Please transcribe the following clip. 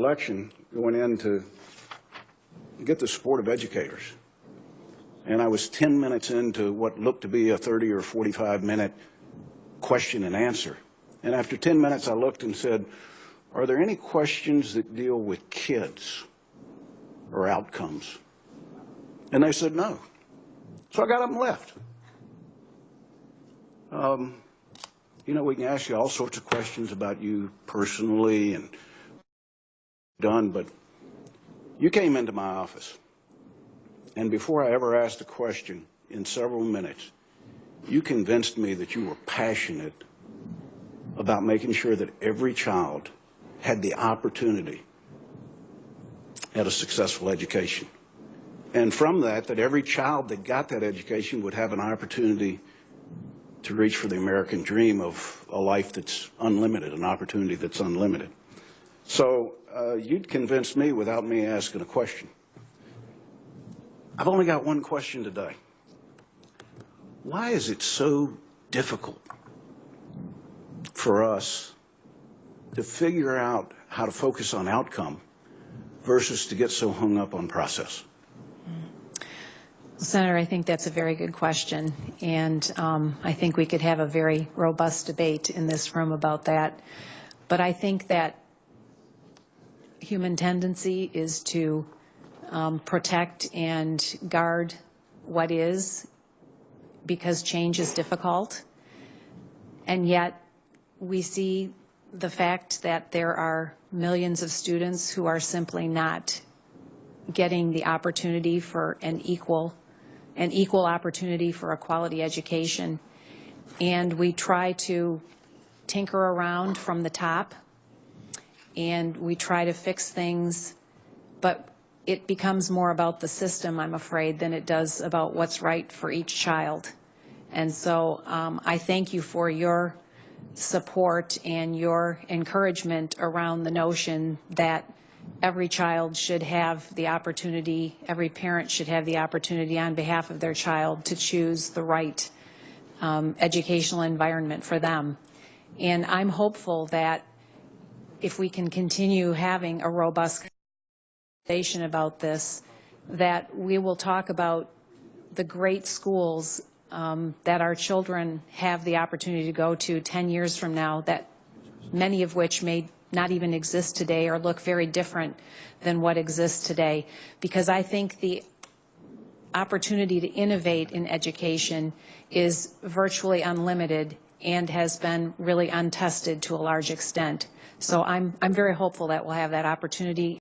election going in to get the support of educators. And I was 10 minutes into what looked to be a 30 or 45-minute question and answer. And after 10 minutes, I looked and said, are there any questions that deal with kids or outcomes? And they said no. So I got up and left. You know, we can ask you all sorts of questions about you personally and done, but you came into my office, and before I ever asked a question, in several minutes, you convinced me that you were passionate about making sure that every child had the opportunity at a successful education. And from that every child that got that education would have an opportunity to reach for the American dream of a life that's unlimited, an opportunity that's unlimited. So you'd convinced me without me asking a question. I've only got one question today. Why is it so difficult for us to figure out how to focus on outcome versus to get so hung up on process? Senator, I think that's a very good question, and I think we could have a very robust debate in this room about that. But I think that human tendency is to protect and guard what is, because change is difficult. And yet we see the fact that there are millions of students who are simply not getting the opportunity for an equal opportunity for a quality education. And we try to tinker around from the top, and we try to fix things, but it becomes more about the system, I'm afraid, than it does about what's right for each child. And so I thank you for your support and your encouragement around the notion that every child should have the opportunity, every parent should have the opportunity on behalf of their child to choose the right educational environment for them. And I'm hopeful that if we can continue having a robust conversation about this, that we will talk about the great schools that our children have the opportunity to go to 10 years from now, that many of which may not even exist today or look very different than what exists today. Because I think the opportunity to innovate in education is virtually unlimited and has been really untested to a large extent. So I'm very hopeful that we'll have that opportunity.